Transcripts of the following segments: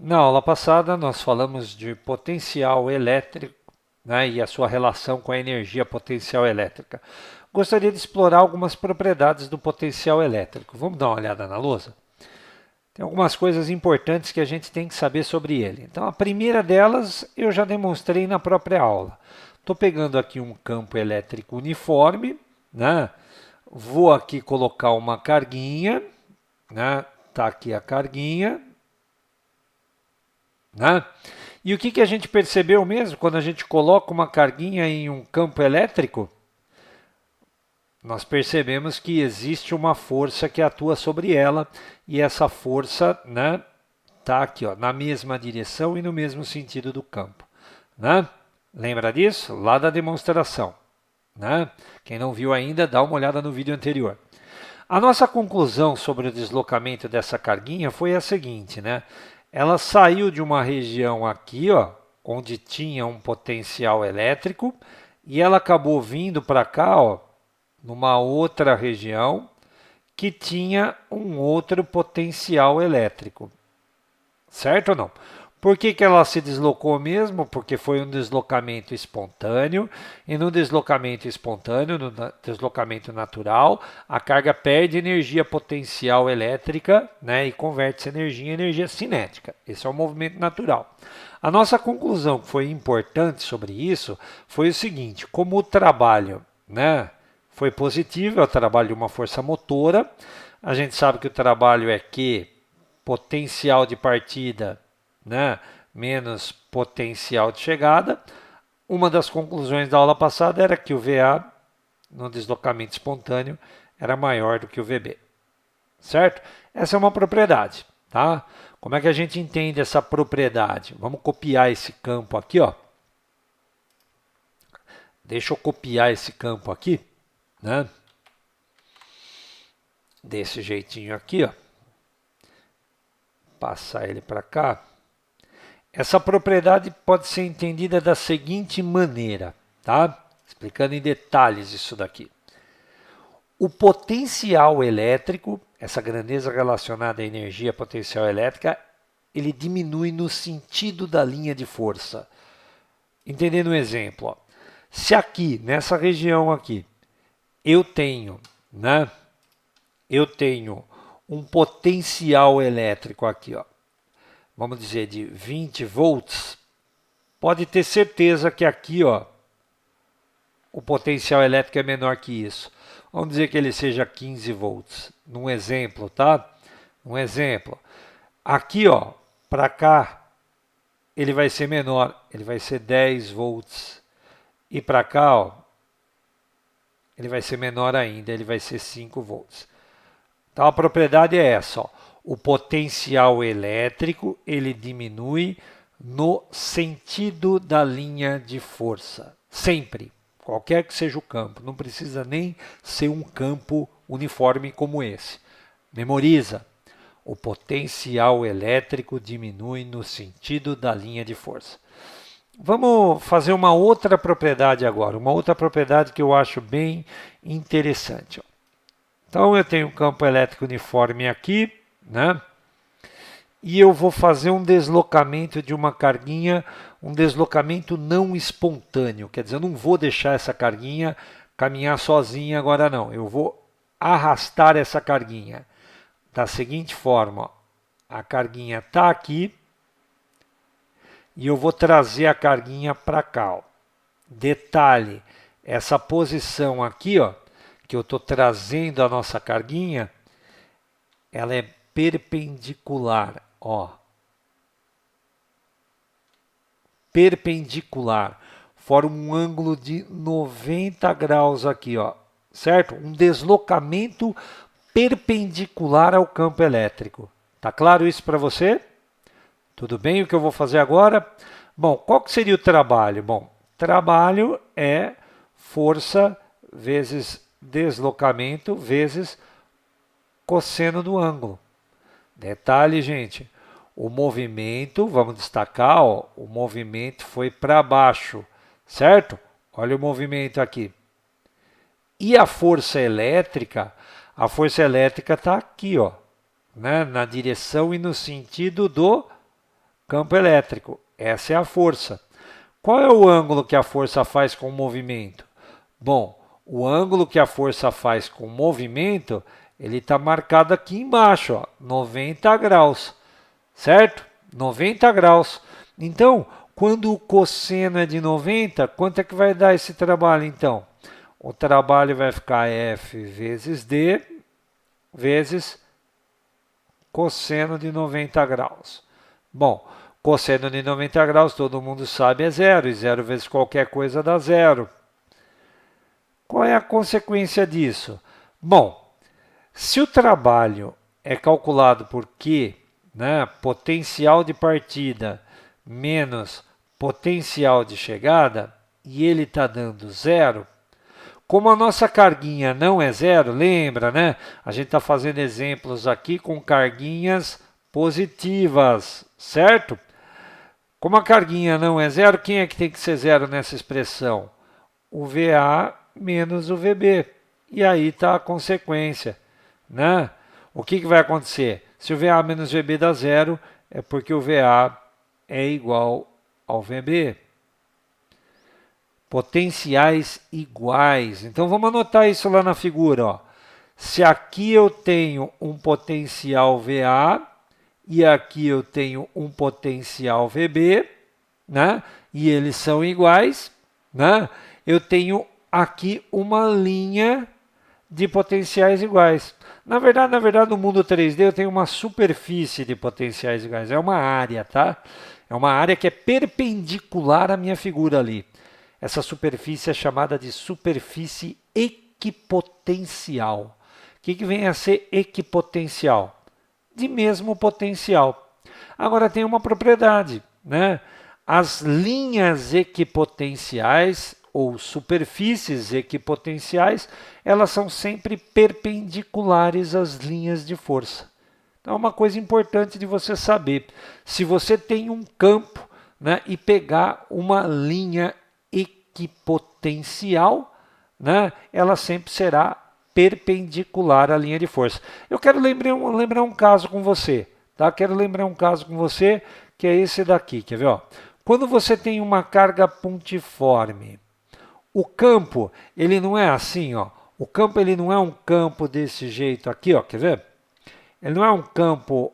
Na aula passada, nós falamos de potencial elétrico, né, e a sua relação com a energia potencial elétrica. Gostaria de explorar algumas propriedades do potencial elétrico. Vamos dar uma olhada na lousa? Tem algumas coisas importantes que a gente tem que saber sobre ele. Então, a primeira delas eu já demonstrei na própria aula. Estou pegando aqui um campo elétrico uniforme, né? Vou aqui colocar uma carguinha, né? Tá aqui a carguinha, né? E o que a gente percebeu mesmo quando a gente coloca uma carguinha em um campo elétrico? Nós percebemos que existe uma força que atua sobre ela e essa força, né, tá aqui, ó, na mesma direção e no mesmo sentido do campo, né? Lembra disso? Lá da demonstração, né? Quem não viu ainda, dá uma olhada no vídeo anterior. A nossa conclusão sobre o deslocamento dessa carguinha foi a seguinte, né? Ela saiu de uma região aqui, ó, onde tinha um potencial elétrico, e ela acabou vindo para cá, ó, numa outra região que tinha um outro potencial elétrico. Certo ou não? Por que ela se deslocou mesmo? Porque foi um deslocamento espontâneo, e no deslocamento espontâneo, no deslocamento natural, a carga perde energia potencial elétrica, né, e converte essa energia em energia cinética. Esse é o movimento natural. A nossa conclusão que foi importante sobre isso foi o seguinte: como o trabalho, né, foi positivo, é o trabalho de uma força motora, a gente sabe que o trabalho é Q, potencial de partida, né, menos potencial de chegada. Uma das conclusões da aula passada era que o VA no deslocamento espontâneo era maior do que o VB, certo? Essa é uma propriedade, tá? Como é que a gente entende essa propriedade? Vamos copiar esse campo aqui, ó. Deixa eu copiar esse campo aqui, né? Desse jeitinho aqui, ó. Passar ele para cá. Essa propriedade pode ser entendida da seguinte maneira, tá? Explicando em detalhes isso daqui. O potencial elétrico, essa grandeza relacionada à energia potencial elétrica, ele diminui no sentido da linha de força. Entendendo um exemplo, ó. Se aqui, nessa região aqui, eu tenho, né? Eu tenho um potencial elétrico aqui, ó. Vamos dizer de 20 volts, pode ter certeza que aqui, ó, o potencial elétrico é menor que isso. Vamos dizer que ele seja 15 volts, num exemplo, tá? Um exemplo. Aqui, ó, para cá, ele vai ser menor, ele vai ser 10 volts. E para cá, ó, ele vai ser menor ainda, ele vai ser 5 volts. Então a propriedade é essa, ó. O potencial elétrico ele diminui no sentido da linha de força. Sempre, qualquer que seja o campo. Não precisa nem ser um campo uniforme como esse. Memoriza. O potencial elétrico diminui no sentido da linha de força. Vamos fazer uma outra propriedade agora. Uma outra propriedade que eu acho bem interessante, ó. Então eu tenho um campo elétrico uniforme aqui, né? E eu vou fazer um deslocamento de uma carguinha, um deslocamento não espontâneo. Quer dizer, eu não vou deixar essa carguinha caminhar sozinha agora não. Eu vou arrastar essa carguinha da seguinte forma, ó. A carguinha está aqui e eu vou trazer a carguinha para cá, ó. Detalhe, essa posição aqui, ó, que eu estou trazendo a nossa carguinha, ela é perpendicular, ó. Perpendicular. Forma um ângulo de 90 graus aqui, ó. Certo? Um deslocamento perpendicular ao campo elétrico. Tá claro isso para você? Tudo bem? O que eu vou fazer agora? Bom, qual que seria o trabalho? Bom, trabalho é força vezes deslocamento vezes cosseno do ângulo. Detalhe, gente, o movimento, vamos destacar, ó, o movimento foi para baixo, certo? Olha o movimento aqui. E a força elétrica está aqui, ó, né, na direção e no sentido do campo elétrico. Essa é a força. Qual é o ângulo que a força faz com o movimento? Bom, o ângulo que a força faz com o movimento, ele está marcado aqui embaixo, ó, 90 graus, certo? 90 graus. Então, quando o cosseno é de 90, quanto é que vai dar esse trabalho, então? O trabalho vai ficar F vezes D vezes cosseno de 90 graus. Bom, cosseno de 90 graus, todo mundo sabe, é zero. E zero vezes qualquer coisa dá zero. Qual é a consequência disso? Bom, se o trabalho é calculado por Q, né, potencial de partida menos potencial de chegada, e ele está dando zero, como a nossa carguinha não é zero, lembra, né? A gente está fazendo exemplos aqui com carguinhas positivas, certo? Como a carguinha não é zero, quem é que tem que ser zero nessa expressão? O VA menos o VB. E aí está a consequência, né? O que vai acontecer? Se o VA menos VB dá zero, é porque o VA é igual ao VB. Potenciais iguais. Então vamos anotar isso lá na figura. Ó. Se aqui eu tenho um potencial VA e aqui eu tenho um potencial VB, né? E eles são iguais, né? Eu tenho aqui uma linha de potenciais iguais. Na verdade, no mundo 3D eu tenho uma superfície de potenciais iguais. É uma área, tá? É uma área que é perpendicular à minha figura ali. Essa superfície é chamada de superfície equipotencial. O que vem a ser equipotencial? De mesmo potencial. Agora tem uma propriedade, né? As linhas equipotenciais ou superfícies equipotenciais, elas são sempre perpendiculares às linhas de força. Então é uma coisa importante de você saber. Se você tem um campo, né, e pegar uma linha equipotencial, né, ela sempre será perpendicular à linha de força. Eu quero lembrar um caso com você, tá? Quero lembrar um caso com você, que é esse daqui, quer ver? Ó? Quando você tem uma carga pontiforme, o campo, ele não é assim, ó. O campo, ele não é um campo desse jeito aqui, ó, quer ver? Ele não é um campo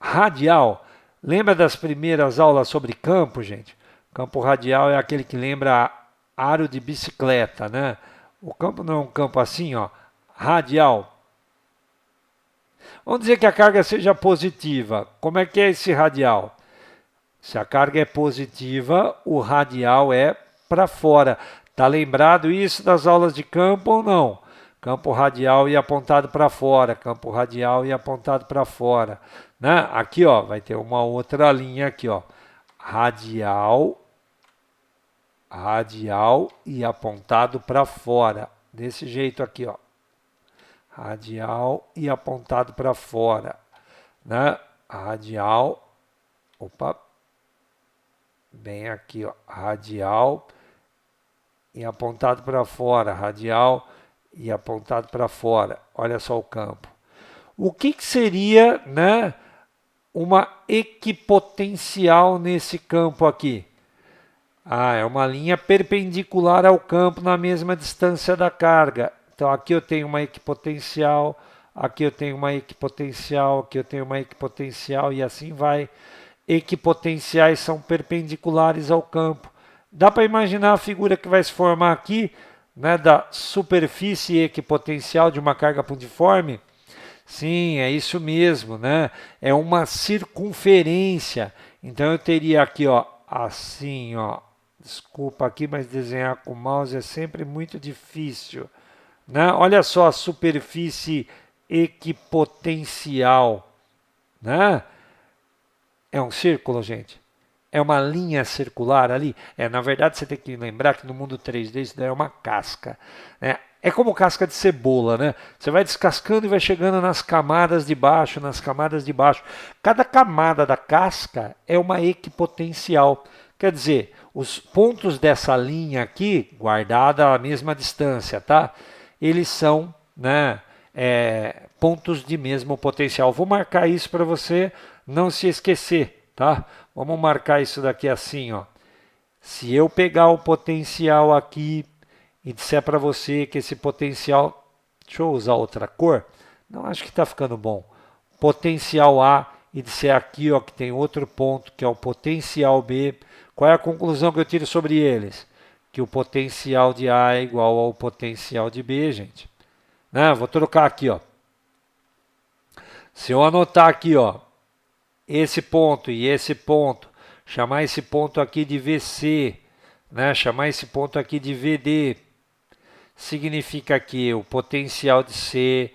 radial. Lembra das primeiras aulas sobre campo, gente? Campo radial é aquele que lembra aro de bicicleta, né? O campo não é um campo assim, ó, radial. Vamos dizer que a carga seja positiva. Como é que é esse radial? Se a carga é positiva, o radial é para fora. Tá lembrado isso das aulas de campo ou não? Campo radial e apontado para fora, campo radial e apontado para fora. Né? Aqui, ó, vai ter uma outra linha aqui, ó. Radial e apontado para fora. Desse jeito aqui, ó. Radial e apontado para fora. Né? Radial, opa, bem aqui, ó. Radial e apontado para fora. Radial e apontado para fora. Olha só o campo. O que seria, né, uma equipotencial nesse campo aqui? Ah, é uma linha perpendicular ao campo na mesma distância da carga. Então aqui eu tenho uma equipotencial, aqui eu tenho uma equipotencial, aqui eu tenho uma equipotencial e assim vai. Equipotenciais são perpendiculares ao campo. Dá para imaginar a figura que vai se formar aqui, né, da superfície equipotencial de uma carga pontiforme? Sim, é isso mesmo, né? É uma circunferência. Então eu teria aqui, ó, assim, ó. Desculpa aqui, mas desenhar com o mouse é sempre muito difícil, né? Olha só a superfície equipotencial, né? É um círculo, gente? É uma linha circular ali? Na verdade, você tem que lembrar que no mundo 3D isso daí é uma casca, né? É como casca de cebola, né? Você vai descascando e vai chegando nas camadas de baixo, nas camadas de baixo. Cada camada da casca é uma equipotencial. Quer dizer, os pontos dessa linha aqui, guardada a mesma distância, tá? Eles são, né, pontos de mesmo potencial. Vou marcar isso para você não se esquecer, tá? Vamos marcar isso daqui assim, ó. Se eu pegar o potencial aqui e disser para você que esse potencial, deixa eu usar outra cor, não acho que está ficando bom. Potencial A e disser aqui, ó, que tem outro ponto que é o potencial B. Qual é a conclusão que eu tiro sobre eles? Que o potencial de A é igual ao potencial de B, gente. Né? Vou trocar aqui, ó. Se eu anotar aqui, ó, esse ponto e esse ponto, chamar esse ponto aqui de VC, né? Chamar esse ponto aqui de VD, significa que o potencial de C,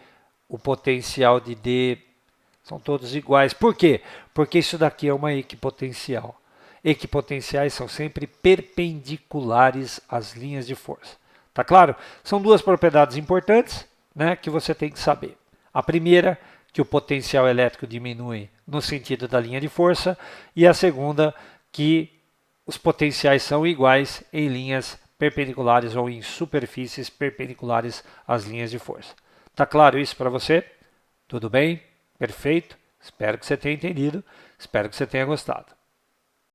o potencial de D, são todos iguais. Por quê? Porque isso daqui é uma equipotencial. Equipotenciais são sempre perpendiculares às linhas de força. Tá claro? São duas propriedades importantes, né, que você tem que saber. A primeira, que o potencial elétrico diminui no sentido da linha de força, e a segunda, que os potenciais são iguais em linhas perpendiculares ou em superfícies perpendiculares às linhas de força. Tá claro isso para você? Tudo bem? Perfeito? Espero que você tenha entendido, espero que você tenha gostado.